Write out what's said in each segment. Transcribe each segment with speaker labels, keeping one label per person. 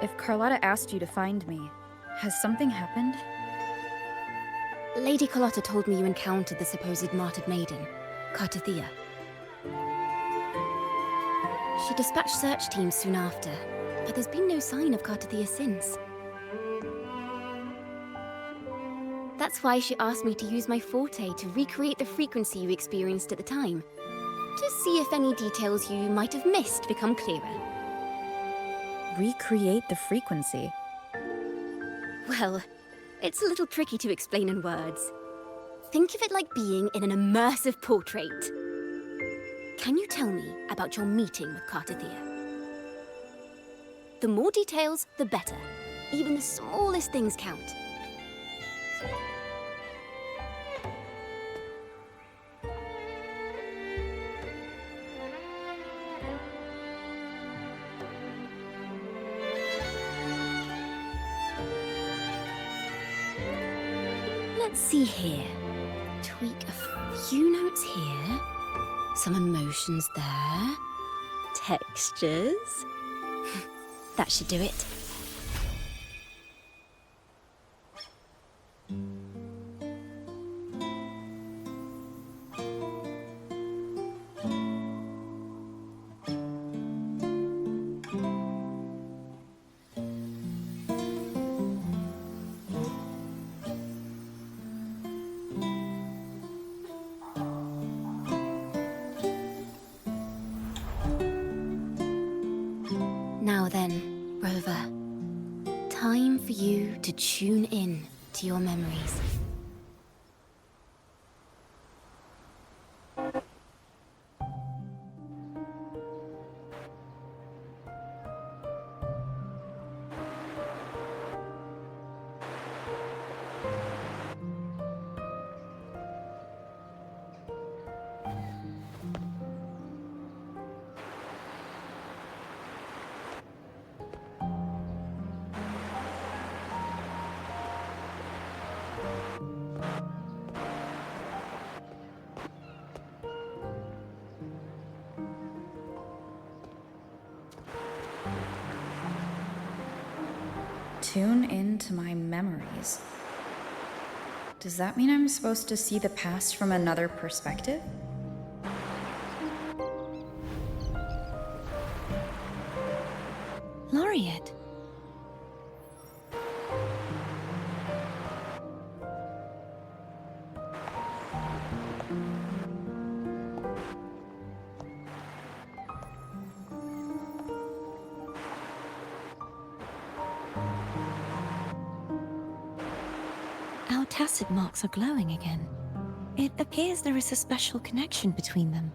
Speaker 1: If Carlotta asked you to find me, has something happened?
Speaker 2: Lady Carlotta told me you encountered the supposed martyred maiden, Cartathea. She dispatched search teams soon after, but there's been no sign of Cartathea since. That's why she asked me to use my forte to recreate the frequency you experienced at the time, to see if any details you might have missed become clearer.
Speaker 1: Recreate the frequency?
Speaker 2: Well, it's a little tricky to explain in words. Think of it like being in an immersive portrait. Can you tell me about your meeting with Cartathea? The more details, the better. Even the smallest things count. Let's see here. Tweak a few notes here. Some emotions there. Textures. That should do it. Now then, Rover, time for you to tune in to your memories.
Speaker 1: Tune into my memories. Does that mean I'm supposed to see the past from another perspective?
Speaker 3: Laureate. Our tacit marks are glowing again. It appears there is a special connection between them.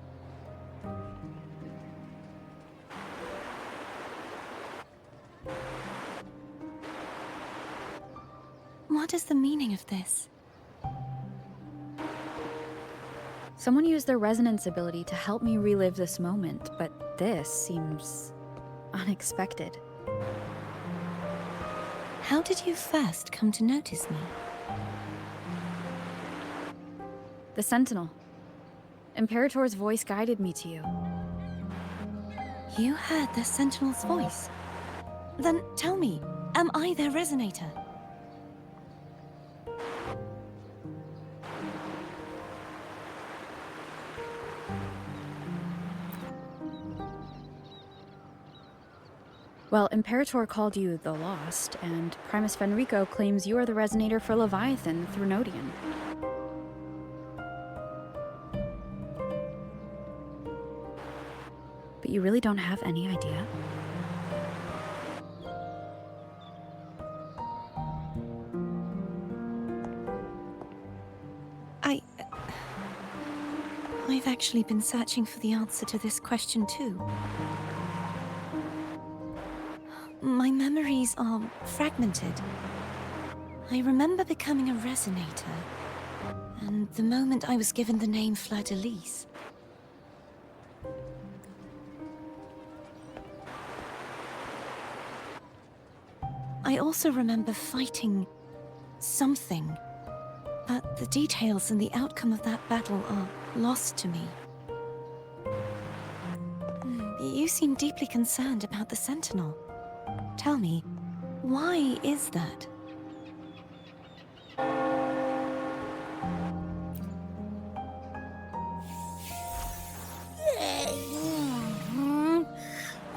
Speaker 3: What is the meaning of this?
Speaker 1: Someone used their resonance ability to help me relive this moment, but this seems unexpected.
Speaker 3: How did you first come to notice me?
Speaker 1: The Sentinel. Imperator's voice guided me to you.
Speaker 3: You heard the Sentinel's voice? Then tell me, am I their resonator?
Speaker 1: Well, Imperator called you the Lost, and Primus Fenrico claims you are the resonator for Leviathan through Nodian. But you really don't have any idea?
Speaker 3: I've actually been searching for the answer to this question too. My memories are fragmented. I remember becoming a resonator, and the moment I was given the name Fleur-de-Lis. I also remember fighting something, but the details and the outcome of that battle are lost to me. You seem deeply concerned about the Sentinel. Tell me, Why is that?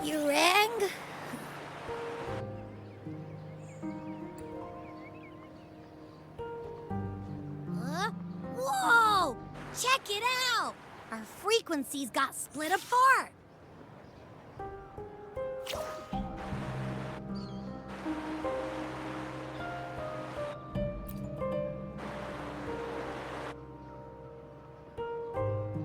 Speaker 2: You rang? Whoa! Check it out! Our frequencies got split apart.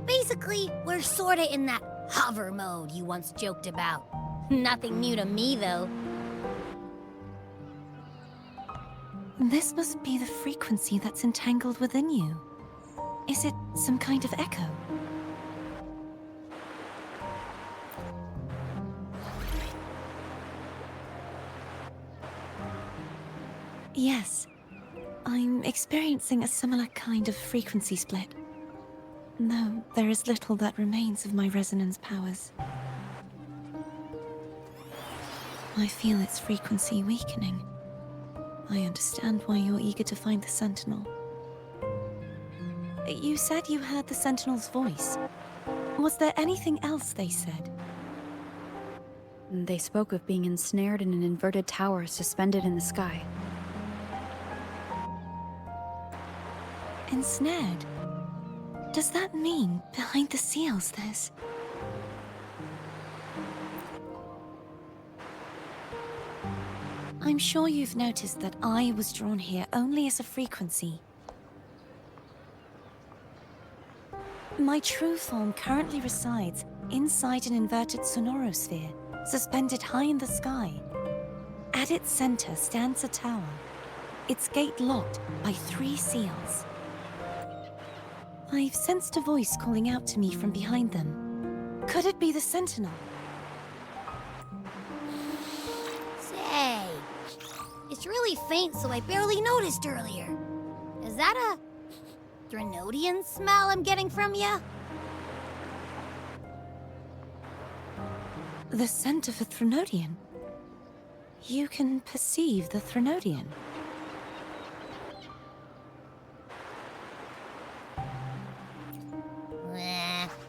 Speaker 2: Basically, we're sorta in that hover mode you once joked about. Nothing new to me, though.
Speaker 3: This must be the frequency that's entangled within you. Is it some kind of echo? Yes, I'm experiencing a similar kind of frequency split. Though there is little that remains of my resonance powers. I feel its frequency weakening. I understand why you're eager to find the Sentinel. You said you heard the Sentinel's voice. Was there anything else they said?
Speaker 1: They spoke of being ensnared in an inverted tower suspended in the sky.
Speaker 3: Ensnared? Does that mean behind the seals there's... I'm sure you've noticed that I was drawn here only as a frequency. My true form currently resides inside an inverted sonorosphere, suspended high in the sky. At its center stands a tower, its gate locked by 3 seals. I've sensed a voice calling out to me from behind them. Could it be the Sentinel?
Speaker 2: Say, it's really faint, so I barely noticed earlier. Is that a Threnodian smell I'm getting from you?
Speaker 3: The scent of a Threnodian? You can perceive the Threnodian?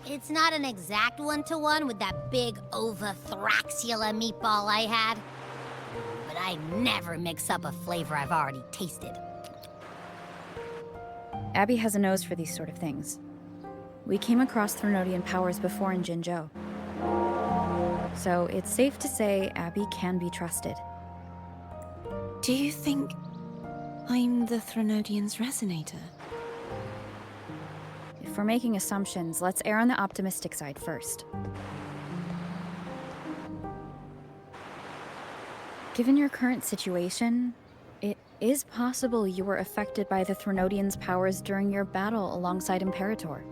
Speaker 2: It's not an exact one-to-one with that big Ovathraxula meatball I had. But I never mix up a flavor I've already tasted.
Speaker 1: Abby has a nose for these sort of things. We came across Threnodian powers before in Jinzhou. So it's safe to say Abby can be trusted.
Speaker 3: Do you think I'm the Threnodian's resonator?
Speaker 1: If we're making assumptions, let's err on the optimistic side first. Given your current situation, it is possible you were affected by the Threnodian's powers during your battle alongside Imperator.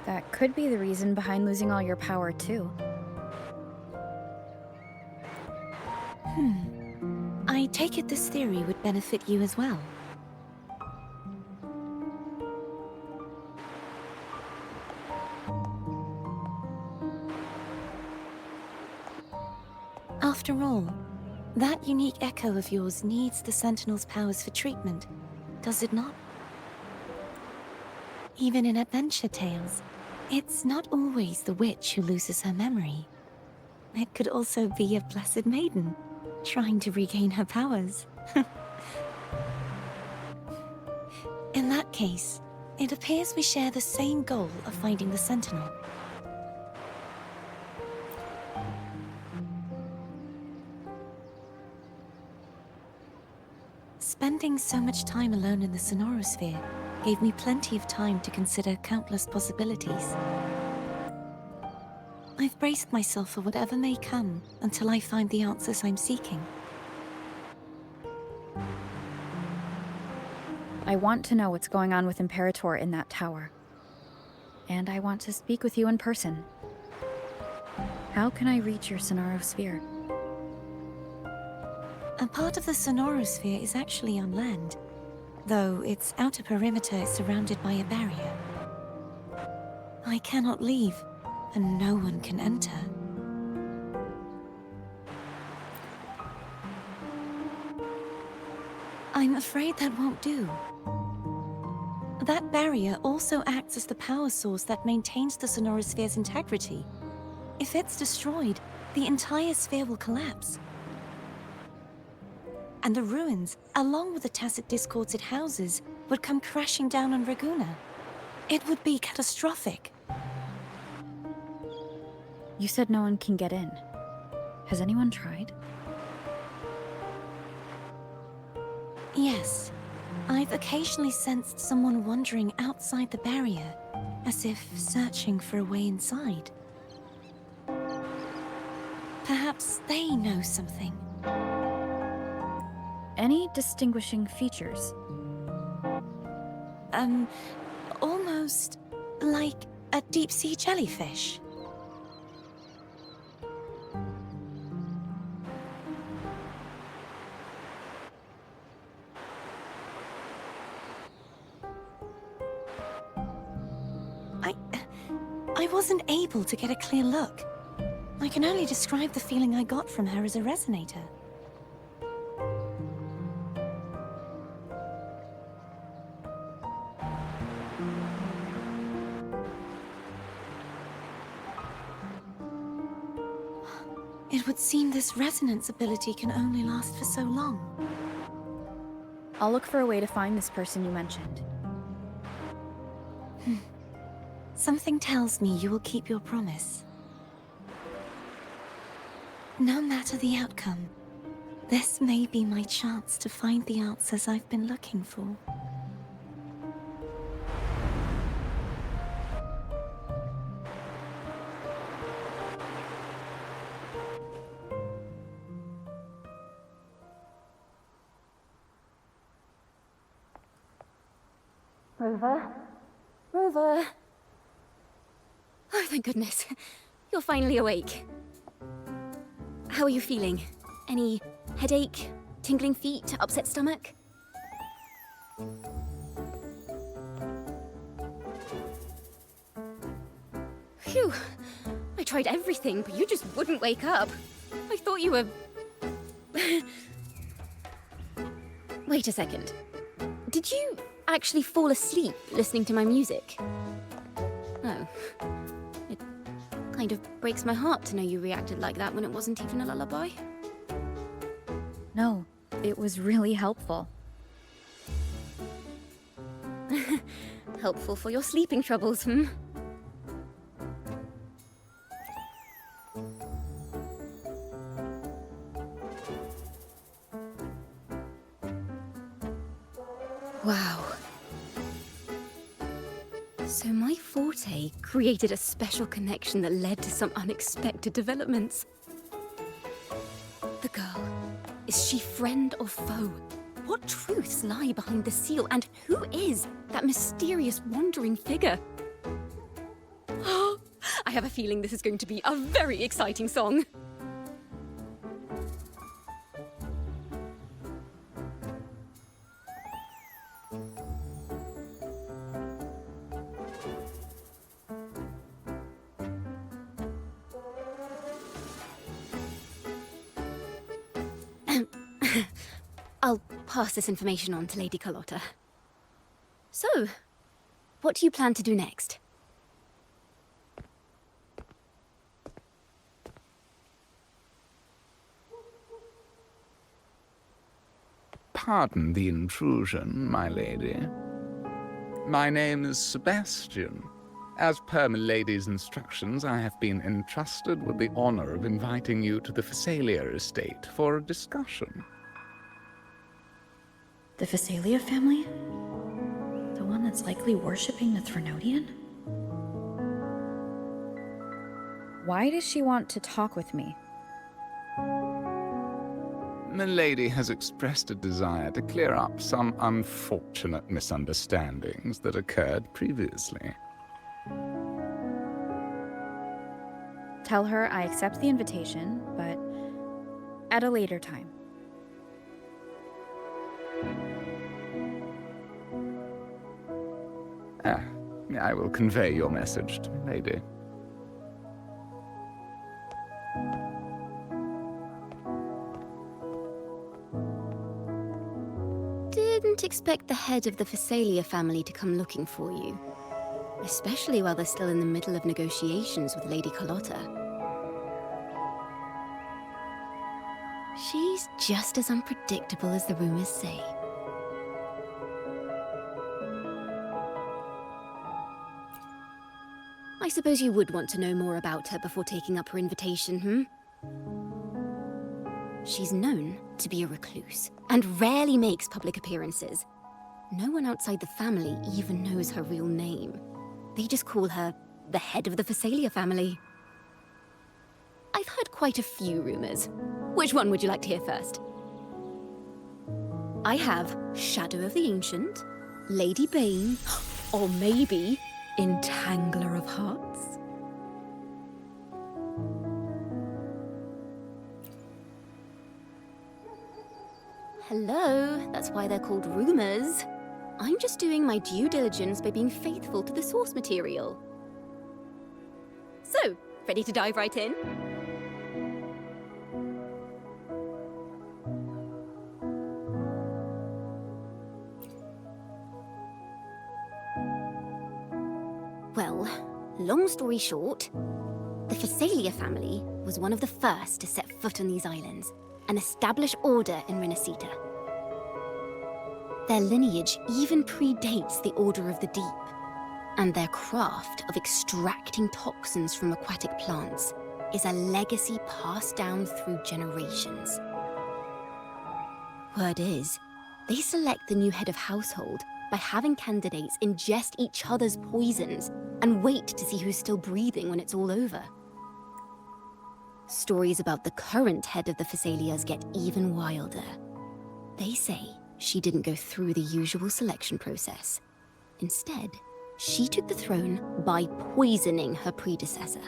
Speaker 1: That could be the reason behind losing all your power, too.
Speaker 3: I take it this theory would benefit you as well. After all, that unique echo of yours needs the Sentinel's powers for treatment, does it not? Even in adventure tales, it's not always the witch who loses her memory. It could also be a blessed maiden, trying to regain her powers. In that case, it appears we share the same goal of finding the Sentinel. Spending so much time alone in the sonorosphere gave me plenty of time to consider countless possibilities. I've braced myself for whatever may come until I find the answers I'm seeking.
Speaker 1: I want to know what's going on with Imperator in that tower. And I want to speak with you in person. How can I reach your sonorosphere?
Speaker 3: A part of the sonorosphere is actually on land, though its outer perimeter is surrounded by a barrier. I cannot leave, and no one can enter. I'm afraid that won't do. That barrier also acts as the power source that maintains the Sonorosphere's integrity. If it's destroyed, the entire sphere will collapse. And the ruins, along with the tacit discords it houses, would come crashing down on Raguna. It would be catastrophic.
Speaker 1: You said no one can get in. Has anyone tried?
Speaker 3: Yes. I've occasionally sensed someone wandering outside the barrier, as if searching for a way inside. Perhaps they know something.
Speaker 1: Any distinguishing features?
Speaker 3: Almost like a deep-sea jellyfish. I wasn't able to get a clear look. I can only describe the feeling I got from her as a resonator. It would seem this resonance ability can only last for so long.
Speaker 1: I'll look for a way to find this person you mentioned.
Speaker 3: Something tells me you will keep your promise. No matter the outcome, this may be my chance to find the answers I've been looking for.
Speaker 2: Rover? Rover? Oh, thank goodness. You're finally awake. How are you feeling? Any headache, tingling feet, upset stomach? Phew. I tried everything, but you just wouldn't wake up. I thought you were... Wait a second. Did you actually fall asleep listening to my music? Oh. It kind of breaks my heart to know you reacted like that when it wasn't even a lullaby.
Speaker 1: No, it was really helpful.
Speaker 2: Helpful for your sleeping troubles, hmm? Wow. So my forte created a special connection that led to some unexpected developments. The girl, is she friend or foe? What truths lie behind the seal, and who is that mysterious wandering figure? I have a feeling this is going to be a very exciting song. I'll pass this information on to Lady Carlotta. So, what do you plan to do next?
Speaker 4: Pardon the intrusion, my lady. My name is Sebastian. As per milady's instructions, I have been entrusted with the honor of inviting you to the Phasalia estate for a discussion.
Speaker 1: The Phasalia family? The one that's likely worshipping the Threnodian? Why does she want to talk with me?
Speaker 4: Milady has expressed a desire to clear up some unfortunate misunderstandings that occurred previously.
Speaker 1: Tell her I accept the invitation, but at a later time.
Speaker 4: I will convey your message to Milady.
Speaker 2: wouldn't expect the head of the Phasalia family to come looking for you. Especially while they're still in the middle of negotiations with Lady Carlotta. She's just as unpredictable as the rumors say. I suppose you would want to know more about her before taking up her invitation, hmm? She's known to be a recluse, and rarely makes public appearances. No one outside the family even knows her real name. They just call her the head of the Phasalia family. I've heard quite a few rumors. Which one would you like to hear first? I have Shadow of the Ancient, Lady Bane, or maybe Entangler of Hearts. Hello, that's why they're called rumors. I'm just doing my due diligence by being faithful to the source material. So, ready to dive right in? Well, long story short, the Phasalia family was one of the first to set foot on these islands and establish order in Renacita. Their lineage even predates the Order of the Deep, and their craft of extracting toxins from aquatic plants is a legacy passed down through generations. Word is, they select the new head of household by having candidates ingest each other's poisons and wait to see who's still breathing when it's all over. Stories about the current head of the Phasalias get even wilder. They say she didn't go through the usual selection process. Instead, she took the throne by poisoning her predecessor.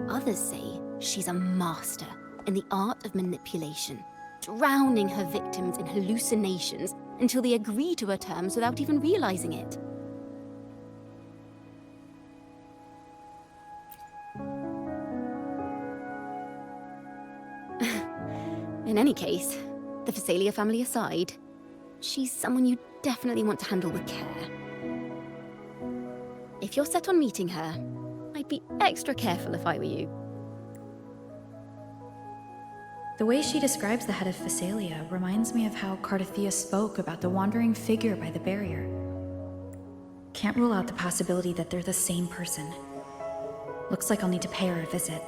Speaker 2: Others say she's a master in the art of manipulation, drowning her victims in hallucinations until they agree to her terms without even realizing it. In any case, the Phasalia family aside, she's someone you definitely want to handle with care. If you're set on meeting her, I'd be extra careful if I were you.
Speaker 1: The way she describes the head of Phasalia reminds me of how Cardothea spoke about the wandering figure by the barrier. Can't rule out the possibility that they're the same person. Looks like I'll need to pay her a visit.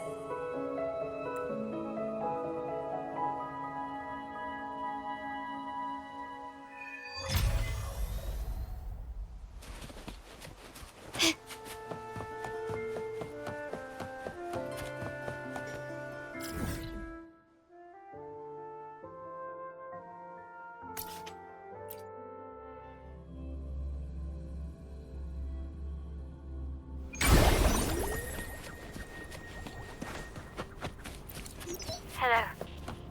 Speaker 5: Hello.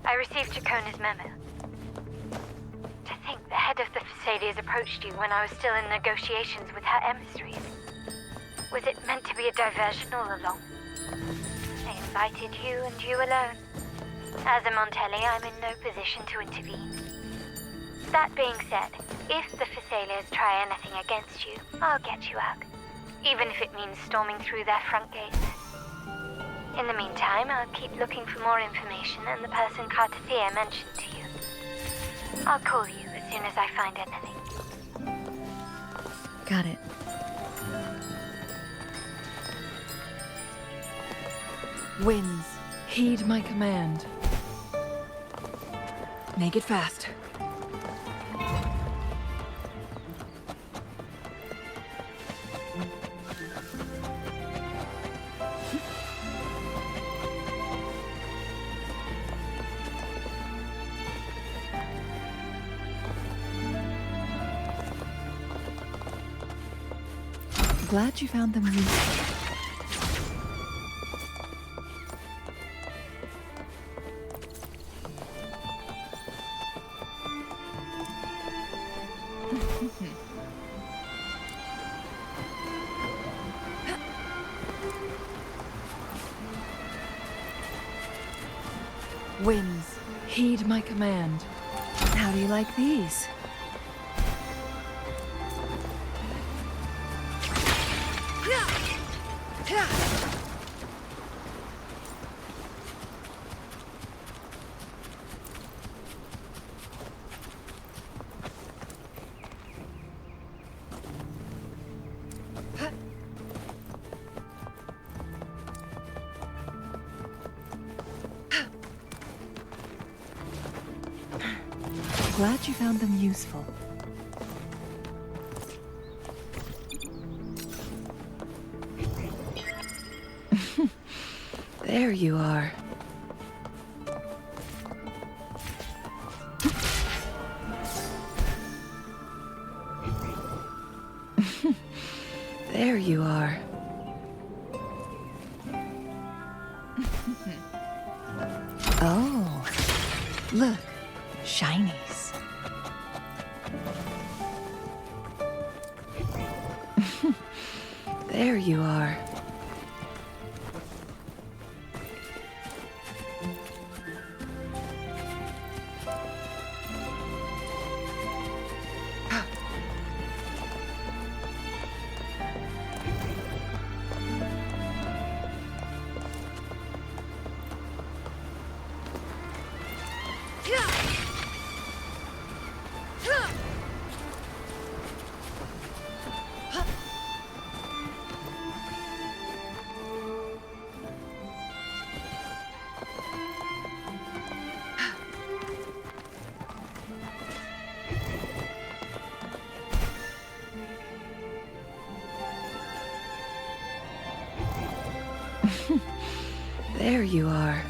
Speaker 5: I received Jacona's memo. To think the head of the Phasalias approached you when I was still in negotiations with her emissaries. Was it meant to be a diversion all along? They invited you and you alone. As a Montelli, I'm in no position to intervene. That being said, if the Phasalias try anything against you, I'll get you out. Even if it means storming through their front gates. In the meantime, I'll keep looking for more information and the person Cardothea mentioned to you. I'll call you as soon as I find anything.
Speaker 1: Got it.
Speaker 6: Winds, heed my command. Make it fast. Glad you found them useful. Winds, heed my command. How do you like these? Glad you found them useful. There you are. There you are. Oh, look, shinies. There you are. There you are.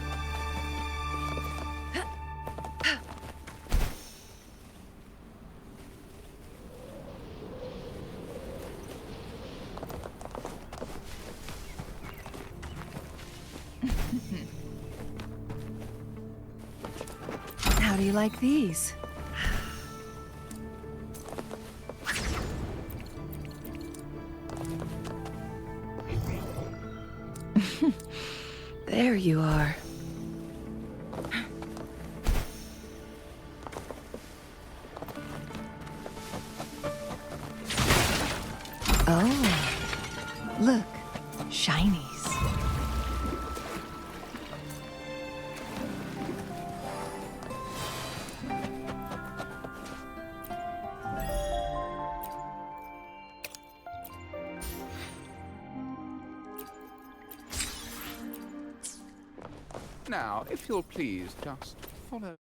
Speaker 6: How do you like these? There you are. Oh, look, shinies.
Speaker 4: Now, if you'll please just follow.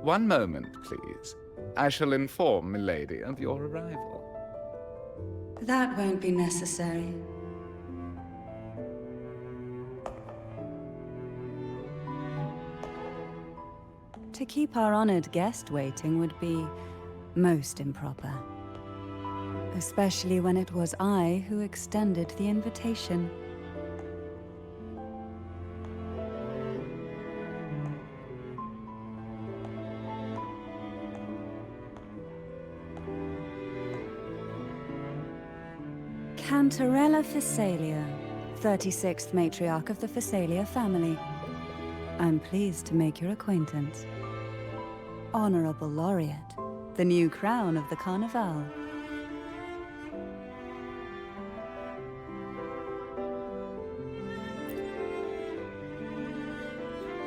Speaker 4: One moment, please. I shall inform Milady of your arrival.
Speaker 7: That won't be necessary. To keep our honored guest waiting would be most improper. Especially when it was I who extended the invitation. Cantarella Phasalia, 36th matriarch of the Phasalia family. I'm pleased to make your acquaintance. Honorable Laureate, the new crown of the Carnival.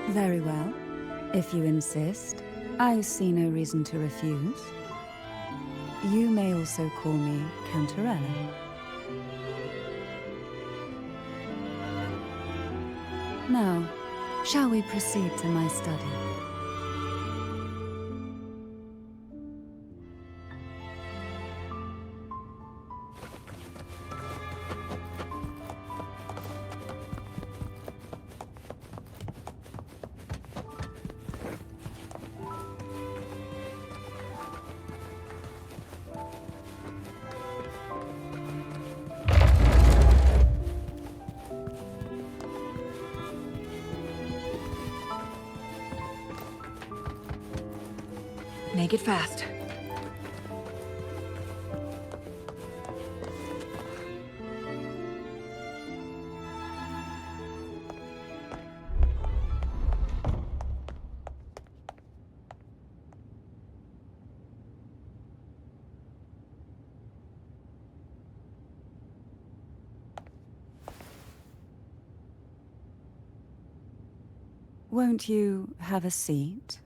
Speaker 7: Very well. If you insist, I see no reason to refuse. You may also call me Cantarella. Now, shall we proceed to my study?
Speaker 6: Make it fast.
Speaker 7: Won't you have a seat?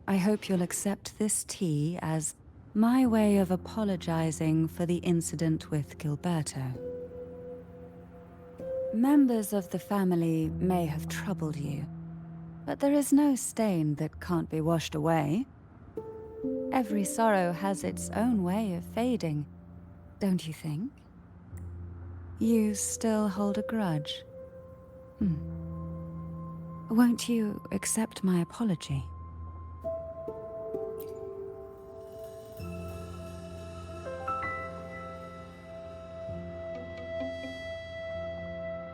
Speaker 7: I hope you'll accept this tea as my way of apologizing for the incident with Gilberto. Members of the family may have troubled you, but there is no stain that can't be washed away. Every sorrow has its own way of fading, don't you think? You still hold a grudge? Won't you accept my apology?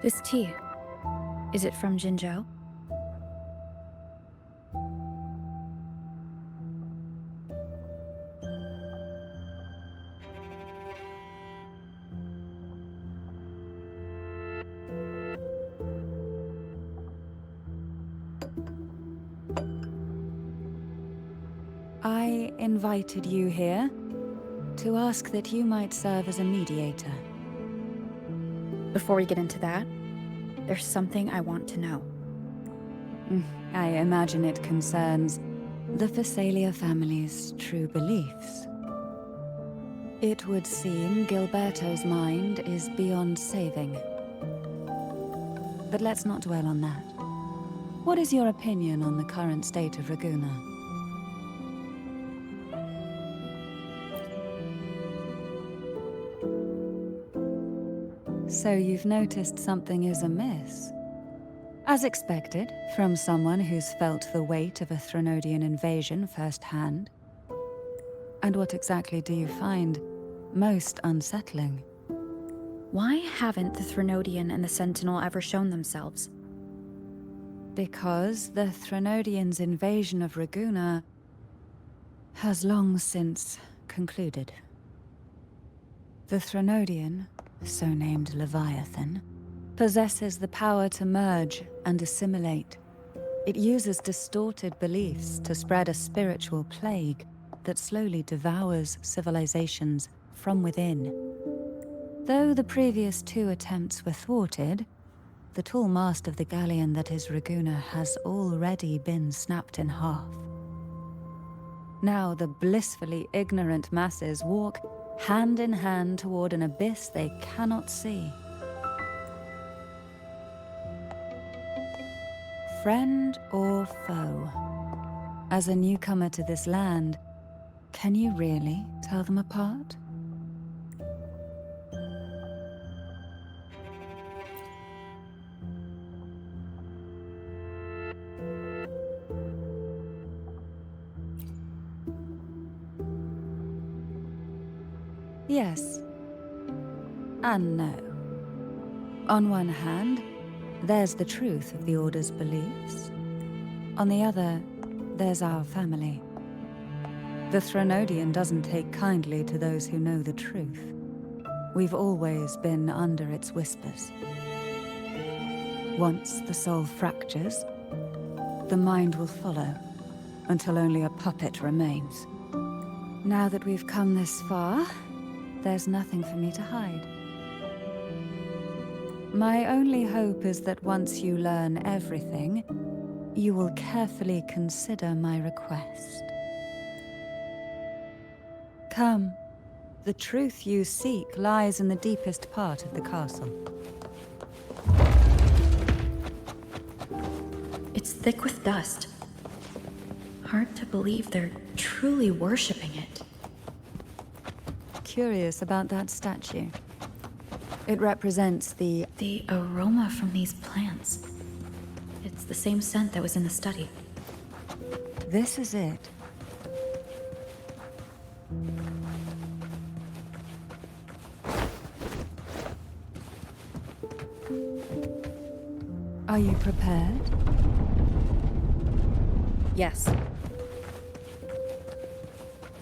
Speaker 1: This tea, is it from Jinzhou?
Speaker 7: I invited you here to ask that you might serve as a mediator.
Speaker 1: Before we get into that, there's something I want to know.
Speaker 7: I imagine it concerns the Phasalia family's true beliefs. It would seem Gilberto's mind is beyond saving. But let's not dwell on that. What is your opinion on the current state of Raguna? So you've noticed something is amiss. As expected, from someone who's felt the weight of a Threnodian invasion firsthand. And what exactly do you find most unsettling?
Speaker 1: Why haven't the Threnodian and the Sentinel ever shown themselves?
Speaker 7: Because the Threnodians' invasion of Raguna has long since concluded. The Threnodian, so named Leviathan, possesses the power to merge and assimilate. It uses distorted beliefs to spread a spiritual plague that slowly devours civilizations from within. Though the previous two attempts were thwarted, the tall mast of the galleon that is Raguna has already been snapped in half. Now the blissfully ignorant masses walk hand in hand toward an abyss they cannot see. Friend or foe? As a newcomer to this land, can you really tell them apart? Yes. And no. On one hand, there's the truth of the Order's beliefs. On the other, there's our family. The Threnodian doesn't take kindly to those who know the truth. We've always been under its whispers. Once the soul fractures, the mind will follow, until only a puppet remains. Now that we've come this far, there's nothing for me to hide. My only hope is that once you learn everything, you will carefully consider my request. Come. The truth you seek lies in the deepest part of the castle.
Speaker 1: It's thick with dust. Hard to believe they're truly worshipping it.
Speaker 7: Curious about that statue. It represents the
Speaker 1: aroma from these plants. It's the same scent that was in the study.
Speaker 7: This is it. Are you prepared?
Speaker 1: Yes.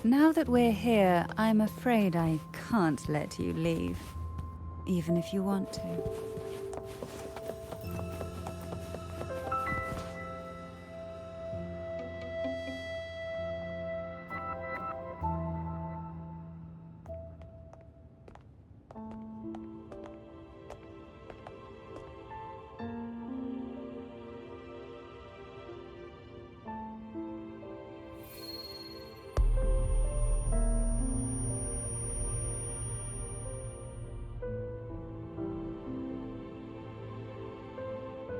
Speaker 7: Now that we're here, I'm afraid I can't let you leave. Even if you want to.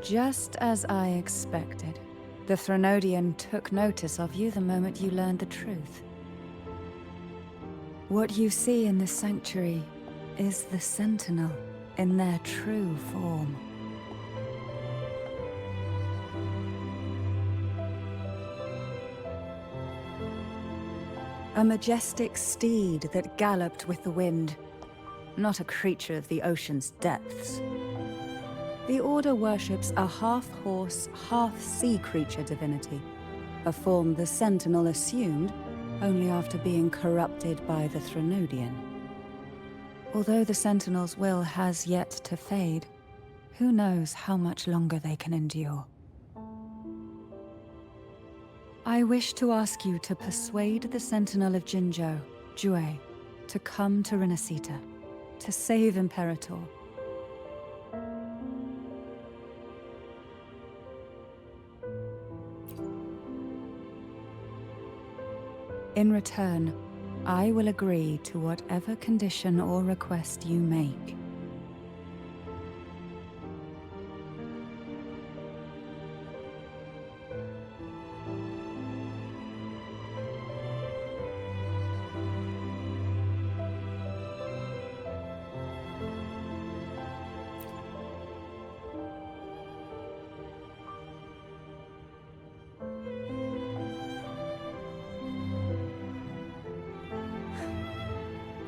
Speaker 7: Just as I expected, the Threnodian took notice of you the moment you learned the truth. What you see in the sanctuary is the Sentinel in their true form. A majestic steed that galloped with the wind, not a creature of the ocean's depths. The Order worships a half-horse, half-sea creature divinity, a form the Sentinel assumed only after being corrupted by the Threnodian. Although the Sentinel's will has yet to fade, who knows how much longer they can endure. I wish to ask you to persuade the Sentinel of Jinzhou, Jue, to come to Renacita, to save Imperator. In return, I will agree to whatever condition or request you make.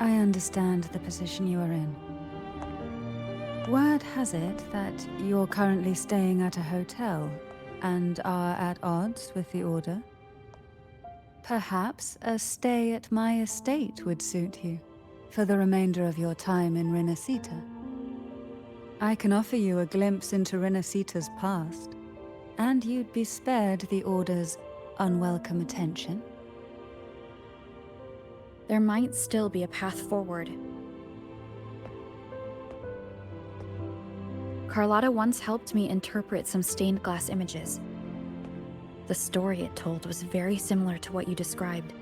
Speaker 7: I understand the position you are in. Word has it that you're currently staying at a hotel and are at odds with the Order. Perhaps a stay at my estate would suit you for the remainder of your time in Renacita. I can offer you a glimpse into Renacita's past, and you'd be spared the Order's unwelcome attention.
Speaker 1: There might still be a path forward. Carlotta once helped me interpret some stained glass images. The story it told was very similar to what you described,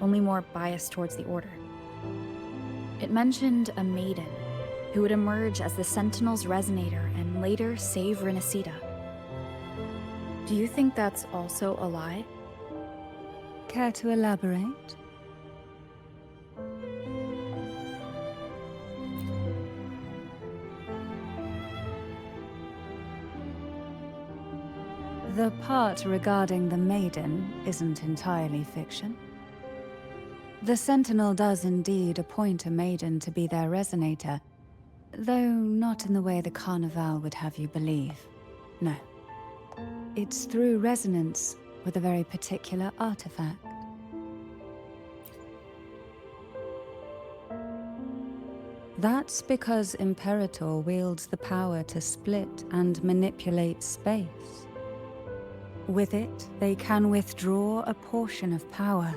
Speaker 1: only more biased towards the Order. It mentioned a maiden who would emerge as the Sentinel's resonator and later save Renacita. Do you think that's also a lie?
Speaker 7: Care to elaborate? The part regarding the maiden isn't entirely fiction. The Sentinel does indeed appoint a maiden to be their resonator, though not in the way the Carnival would have you believe. No. It's through resonance with a very particular artifact. That's because Imperator wields the power to split and manipulate space. With it, they can withdraw a portion of power.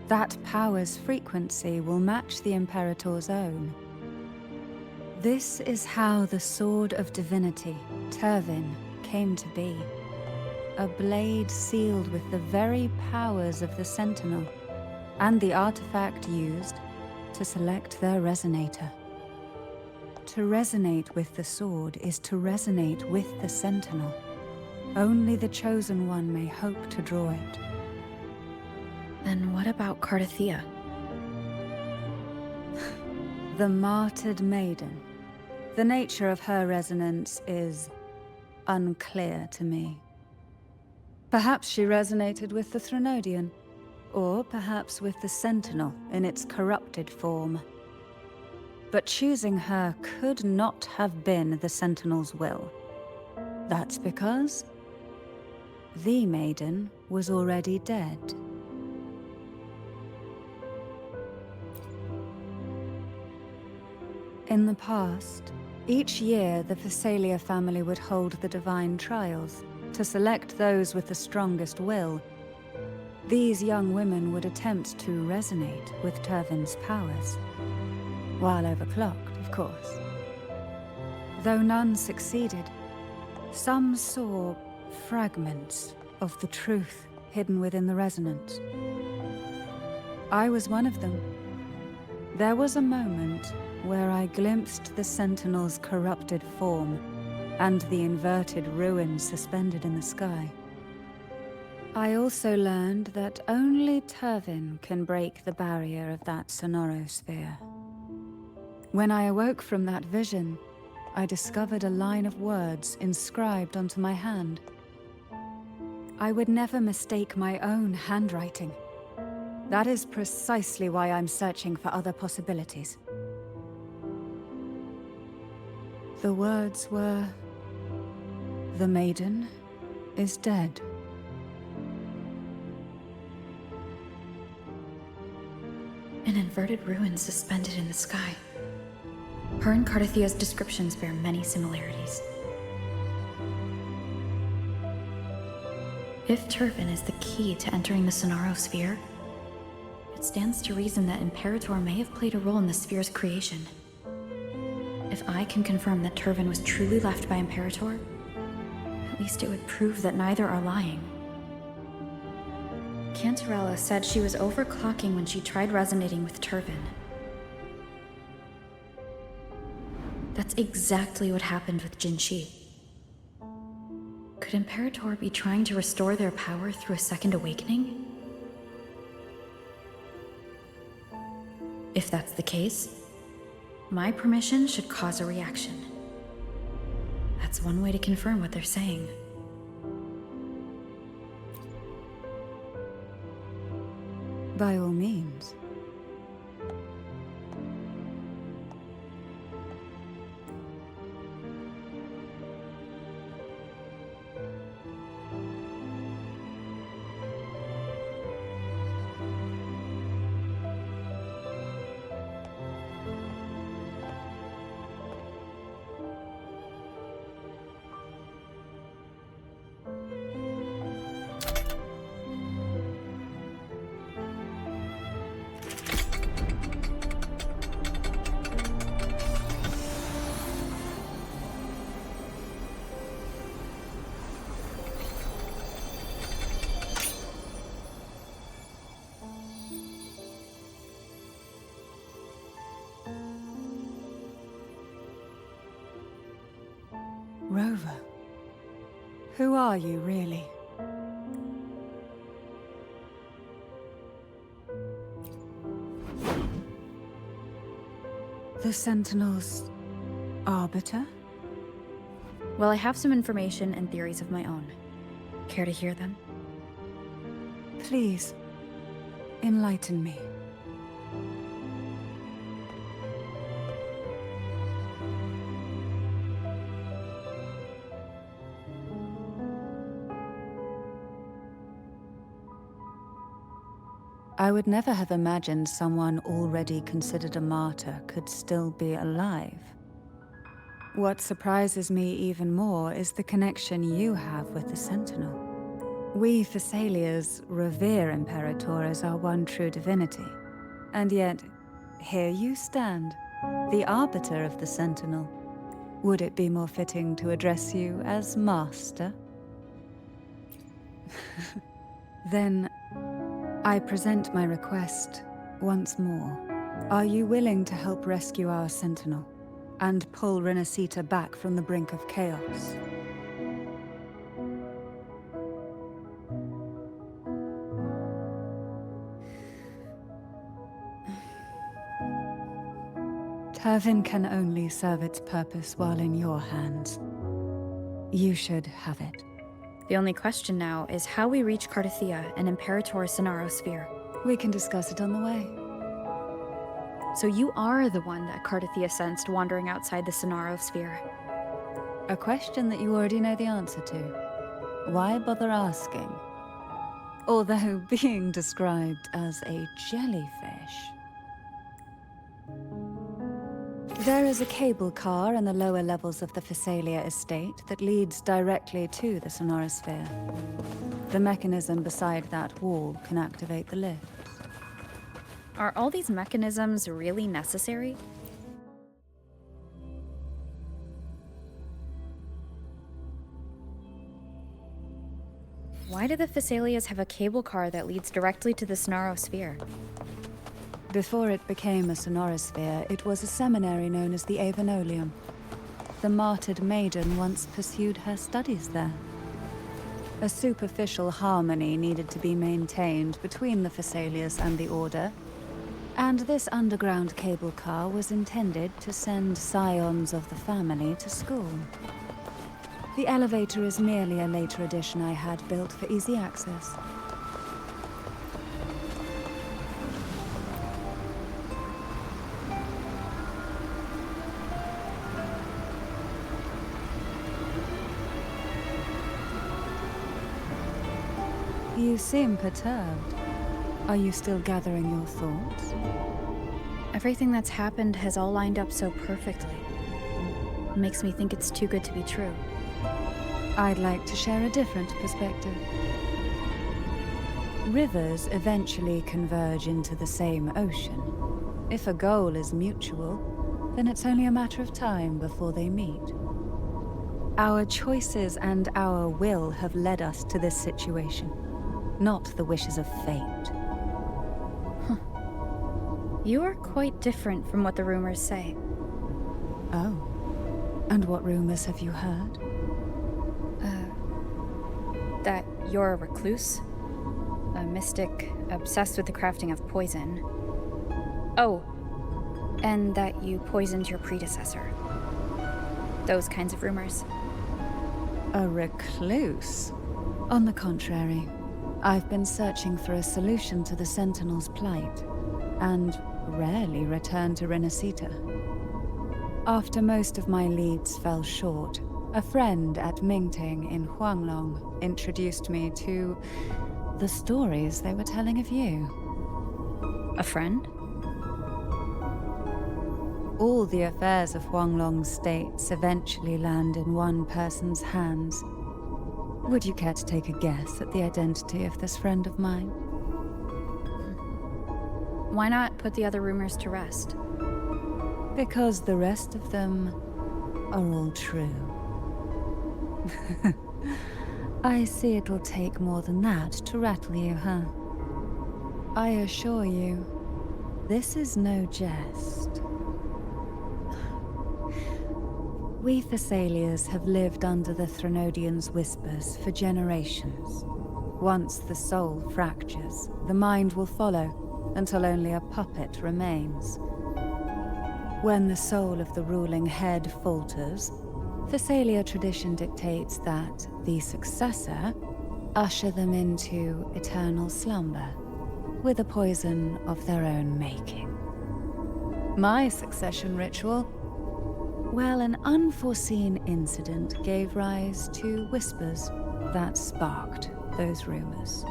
Speaker 7: That power's frequency will match the Imperator's own. This is how the Sword of Divinity, Turvin, came to be. A blade sealed with the very powers of the Sentinel, and the artifact used to select their resonator. To resonate with the sword is to resonate with the Sentinel. Only the Chosen One may hope to draw it.
Speaker 1: Then what about Cardothea?
Speaker 7: The martyred maiden. The nature of her resonance is unclear to me. Perhaps she resonated with the Threnodian, or perhaps with the Sentinel in its corrupted form. But choosing her could not have been the Sentinel's will. That's because the maiden was already dead. In the past, each year the Phasalia family would hold the divine trials to select those with the strongest will. These young women would attempt to resonate with Turvin's powers, while overclocked, of course. Though none succeeded, some saw fragments of the truth hidden within the resonance. I was one of them. There was a moment where I glimpsed the Sentinel's corrupted form and the inverted ruins suspended in the sky. I also learned that only Turvin can break the barrier of that sonorosphere. When I awoke from that vision, I discovered a line of words inscribed onto my hand. I would never mistake my own handwriting. That is precisely why I'm searching for other possibilities. The words were, "The maiden is dead."
Speaker 1: An inverted ruin suspended in the sky. Her and Cardathia's descriptions bear many similarities. If Turvin is the key to entering the Sonarosphere, it stands to reason that Imperator may have played a role in the sphere's creation. If I can confirm that Turvin was truly left by Imperator, at least it would prove that neither are lying. Cantarella said she was overclocking when she tried resonating with Turvin. That's exactly what happened with Jinshi. Could Imperator be trying to restore their power through a second awakening? If that's the case, my permission should cause a reaction. That's one way to confirm what they're saying.
Speaker 7: By all means. Rover, who are you really? The Sentinel's arbiter?
Speaker 1: Well, I have some information and theories of my own. Care to hear them?
Speaker 7: Please, enlighten me. I would never have imagined someone already considered a martyr could still be alive. What surprises me even more is the connection you have with the Sentinel. We Thessalians revere Imperator as our one true divinity. And yet, here you stand, the arbiter of the Sentinel. Would it be more fitting to address you as Master? Then, I present my request once more. Are you willing to help rescue our Sentinel and pull Renacita back from the brink of chaos? Turvin can only serve its purpose while in your hands. You should have it.
Speaker 1: The only question now is how we reach Cardathia and Imperator's Sonarosphere.
Speaker 7: We can discuss it on the way.
Speaker 1: So you are the one that Cardathia sensed wandering outside the Sonarosphere.
Speaker 7: A question that you already know the answer to. Why bother asking? Although being described as a jellyfish. There is a cable car in the lower levels of the Phasalia estate that leads directly to the Sonorosphere. The mechanism beside that wall can activate the lift.
Speaker 1: Are all these mechanisms really necessary? Why do the Phasalias have a cable car that leads directly to the Sonorosphere?
Speaker 7: Before it became a Sonorosphere, it was a seminary known as the Avenolium. The martyred maiden once pursued her studies there. A superficial harmony needed to be maintained between the Phasalias and the Order, and this underground cable car was intended to send scions of the family to school. The elevator is merely a later addition I had built for easy access. You seem perturbed. Are you still gathering your thoughts?
Speaker 1: Everything that's happened has all lined up so perfectly. It makes me think it's too good to be true.
Speaker 7: I'd like to share a different perspective. Rivers eventually converge into the same ocean. If a goal is mutual, then it's only a matter of time before they meet. Our choices and our will have led us to this situation, not the wishes of fate.
Speaker 1: You are quite different from what the rumors say.
Speaker 7: Oh. And what rumors have you heard?
Speaker 1: That you're a recluse, a mystic obsessed with the crafting of poison. Oh, and that you poisoned your predecessor. Those kinds of rumors.
Speaker 7: A recluse? On the contrary, I've been searching for a solution to the Sentinel's plight, and rarely return to Renacita. After most of my leads fell short, a friend at Mingting in Huanglong introduced me to the stories they were telling of you.
Speaker 1: A friend?
Speaker 7: All the affairs of Huanglong's states eventually land in one person's hands. Would you care to take a guess at the identity of this friend of mine?
Speaker 1: Why not put the other rumors to rest?
Speaker 7: Because the rest of them are all true. I see it'll take more than that to rattle you, huh? I assure you, this is no jest. We Thessalians have lived under the Threnodians' whispers for generations. Once the soul fractures, the mind will follow, until only a puppet remains. When the soul of the ruling head falters, Thessalia tradition dictates that the successor usher them into eternal slumber, with a poison of their own making. My succession ritual? Well, an unforeseen incident gave rise to whispers that sparked those rumors.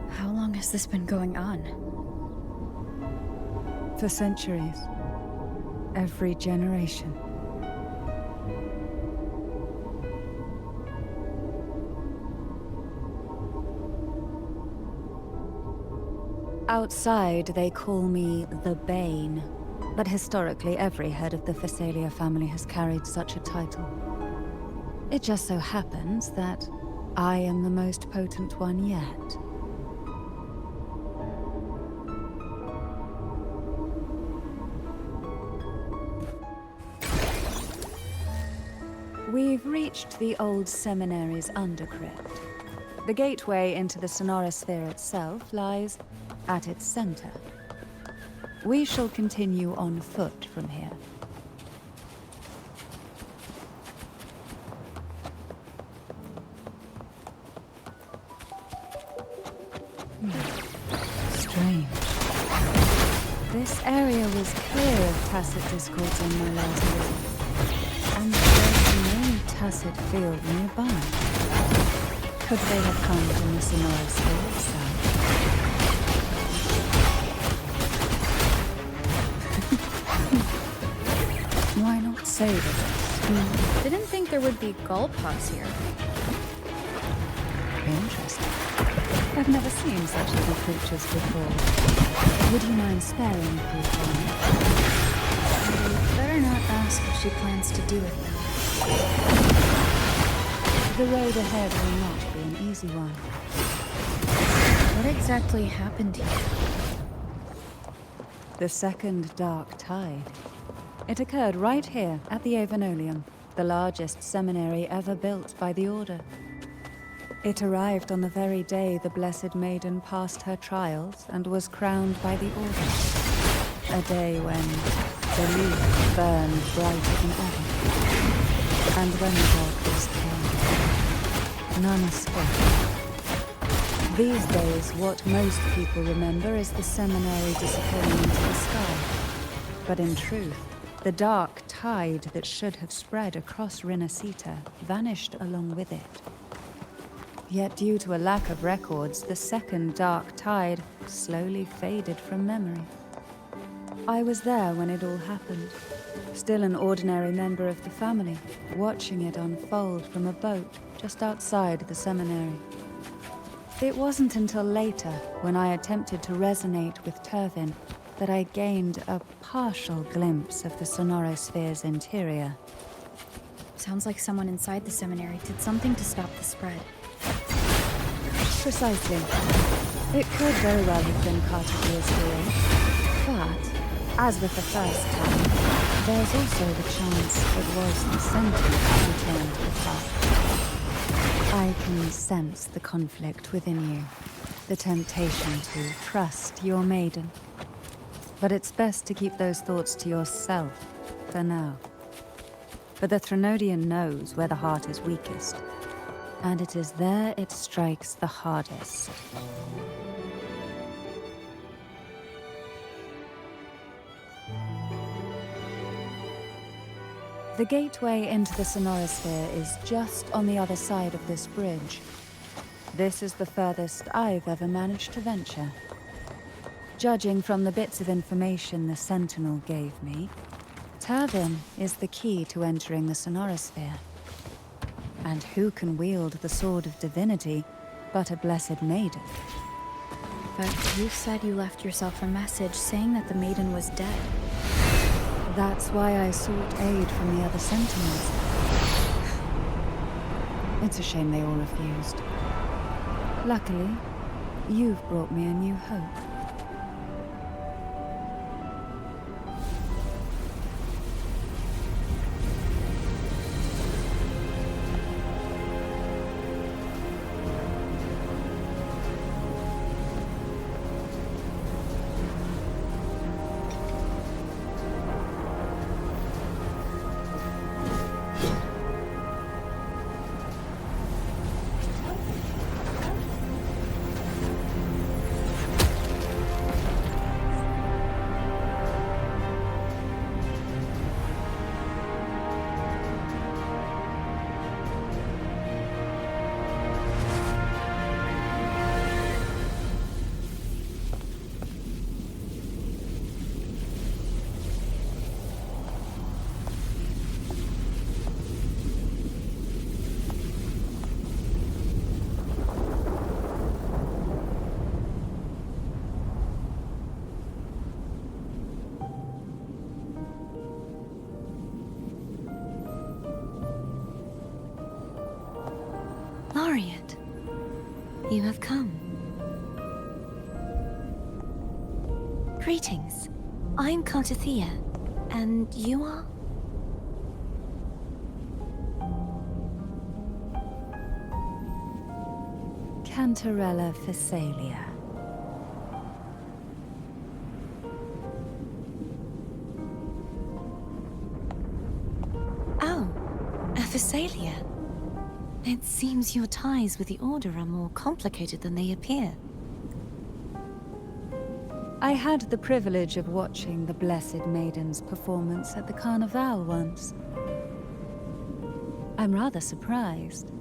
Speaker 1: How long has this been going on?
Speaker 7: For centuries. Every generation. Outside, they call me the Bane, but historically every head of the Phasalia family has carried such a title. It just so happens that I am the most potent one yet. We've reached the old seminary's undercrypt. The gateway into the Sonorosphere itself lies at its center. We shall continue on foot from here. Strange. This area was clear of tacit discords on my last visit. And there's no tacit field nearby. Could they have come from the Sonoros Sphere itself? Why not say that?
Speaker 1: Didn't think there would be gull pots here.
Speaker 7: Interesting. I've never seen such little creatures before. Would you mind sparing proof on me?
Speaker 1: You better not ask what she plans to do with them.
Speaker 7: The road ahead will not be an easy one.
Speaker 1: What exactly happened here?
Speaker 7: The second dark tide. It occurred right here at the Avenolium, the largest seminary ever built by the Order. It arrived on the very day the Blessed Maiden passed her trials and was crowned by the Order. A day when the leaf burned brighter than ever. And when the darkness came, none escaped. These days, what most people remember is the seminary disappearing into the sky. But in truth, the dark tide that should have spread across Rinascita vanished along with it. Yet due to a lack of records, the second dark tide slowly faded from memory. I was there when it all happened, still an ordinary member of the family, watching it unfold from a boat just outside the seminary. It wasn't until later, when I attempted to resonate with Turvin, that I gained a partial glimpse of the Sonorosphere's interior.
Speaker 1: Sounds like someone inside the seminary did something to stop the spread.
Speaker 7: Precisely. It could very well have been Cartagier's doing. But, as with the first time, there's also the chance it was the sentence who turned the path. I can sense the conflict within you, the temptation to trust your maiden. But it's best to keep those thoughts to yourself, for now. For the Threnodian knows where the heart is weakest, and it is there it strikes the hardest. The gateway into the Sonorosphere is just on the other side of this bridge. This is the furthest I've ever managed to venture. Judging from the bits of information the Sentinel gave me, Turvin is the key to entering the Sonorosphere. And who can wield the Sword of Divinity but a Blessed Maiden?
Speaker 1: But you said you left yourself a message saying that the maiden was dead.
Speaker 7: That's why I sought aid from the other Sentinels. It's a shame they all refused. Luckily, you've brought me a new hope.
Speaker 3: Laureate, you have come. Greetings. I'm Cartagea, and you are?
Speaker 7: Cantarella Phasalia.
Speaker 3: Oh, a Phasalia. It seems your ties with the Order are more complicated than they appear.
Speaker 7: I had the privilege of watching the Blessed Maiden's performance at the Carnival once. I'm rather surprised.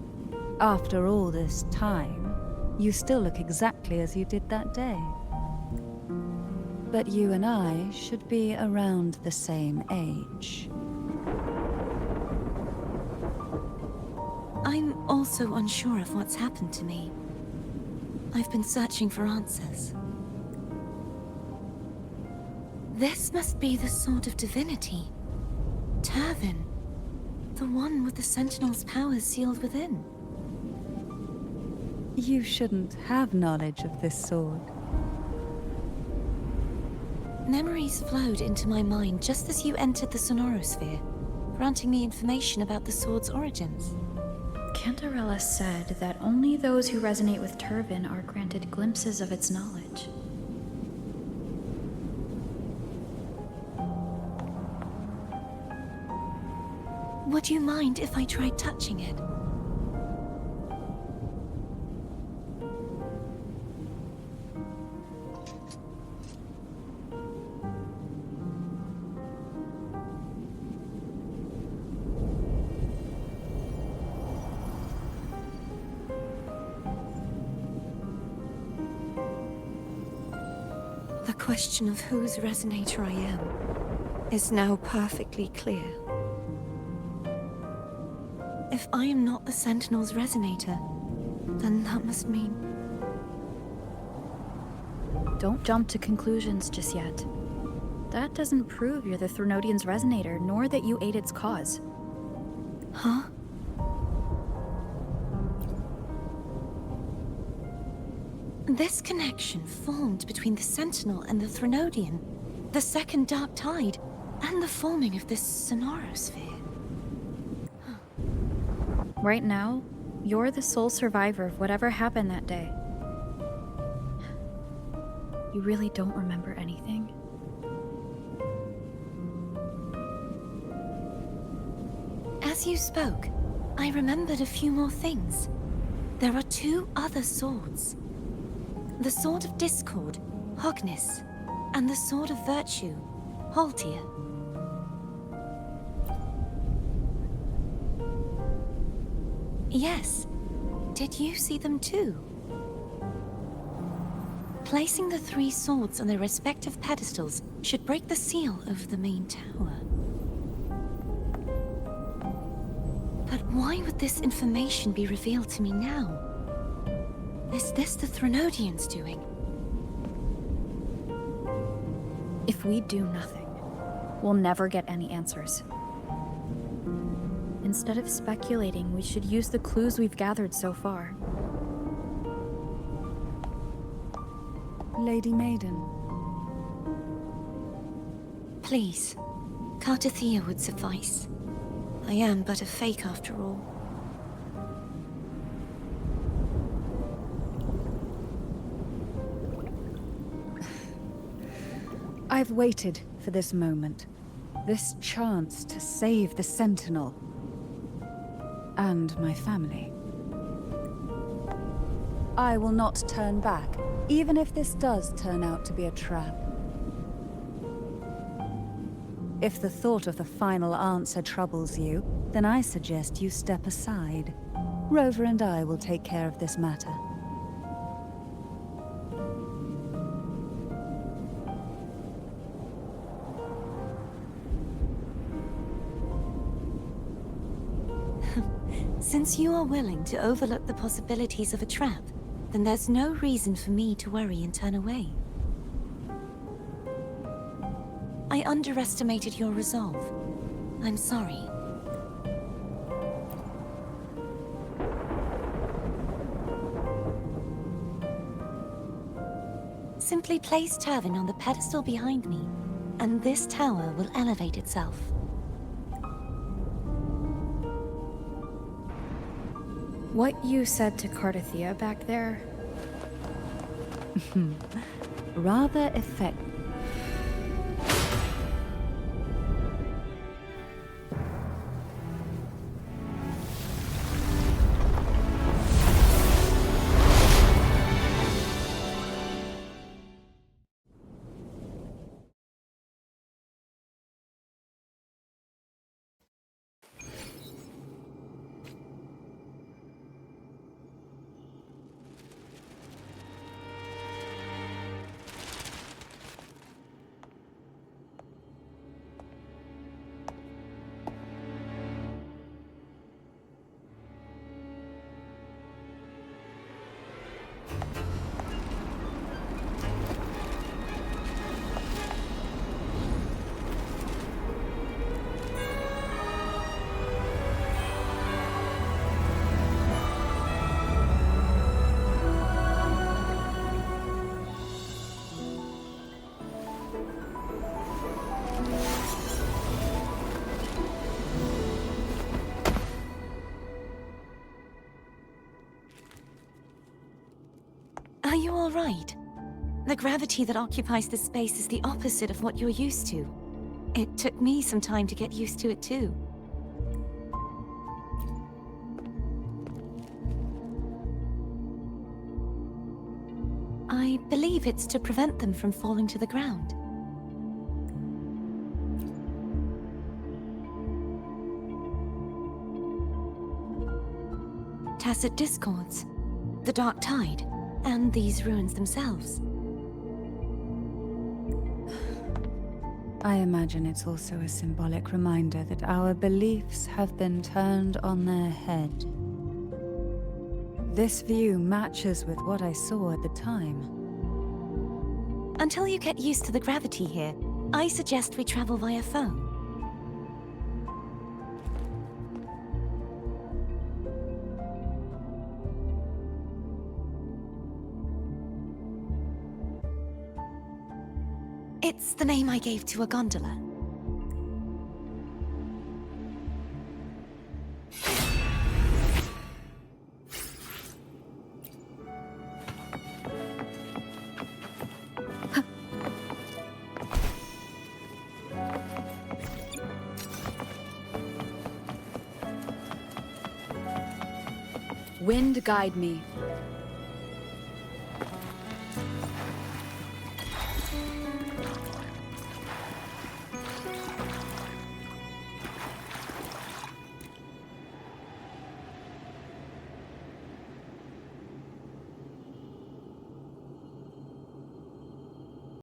Speaker 7: After all this time, you still look exactly as you did that day. But you and I should be around the same age.
Speaker 3: I'm also unsure of what's happened to me. I've been searching for answers. This must be the sword of divinity. Turvin. The one with the Sentinel's powers sealed within.
Speaker 7: You shouldn't have knowledge of this sword.
Speaker 3: Memories flowed into my mind just as you entered the Sonorosphere, granting me information about the sword's origins.
Speaker 1: Cantarella said that only those who resonate with Turvin are granted glimpses of its knowledge.
Speaker 3: Would you mind if I tried touching it? The question of whose resonator I am is now perfectly clear. If I am not the Sentinel's resonator, then that must mean...
Speaker 1: Don't jump to conclusions just yet. That doesn't prove you're the Threnodian's resonator, nor that you aid its cause.
Speaker 3: Huh? This connection formed between the Sentinel and the Threnodian, the second Dark Tide, and the forming of this Sonorosphere.
Speaker 1: Right now, you're the sole survivor of whatever happened that day. You really don't remember anything?
Speaker 3: As you spoke, I remembered a few more things. There are two other swords. The Sword of Discord, Hognis, and the Sword of Virtue, Haltia. Yes. Did you see them too? Placing the three swords on their respective pedestals should break the seal of the main tower. But why would this information be revealed to me now? Is this the Threnodians' doing?
Speaker 1: If we do nothing, we'll never get any answers. Instead of speculating, we should use the clues we've gathered so far.
Speaker 7: Lady Maiden.
Speaker 3: Please, Cartathea would suffice. I am but a fake after all.
Speaker 7: I've waited for this moment. This chance to save the Sentinel. And my family. I will not turn back, even if this does turn out to be a trap. If the thought of the final answer troubles you, then I suggest you step aside. Rover and I will take care of this matter.
Speaker 3: Since you are willing to overlook the possibilities of a trap, then there's no reason for me to worry and turn away. I underestimated your resolve. I'm sorry. Simply place Turvin on the pedestal behind me, and this tower will elevate itself.
Speaker 1: What you said to Cartathea back there?
Speaker 7: Rather effective.
Speaker 3: you all right? The gravity that occupies this space is the opposite of what you're used to. It took me some time to get used to it too. I believe it's to prevent them from falling to the ground. Tacit discords, the dark tide, and these ruins themselves.
Speaker 7: I imagine it's also a symbolic reminder that our beliefs have been turned on their head. This view matches with what I saw at the time.
Speaker 3: Until you get used to the gravity here, I suggest we travel via phone. It's the name I gave to a gondola.
Speaker 1: Wind guide me.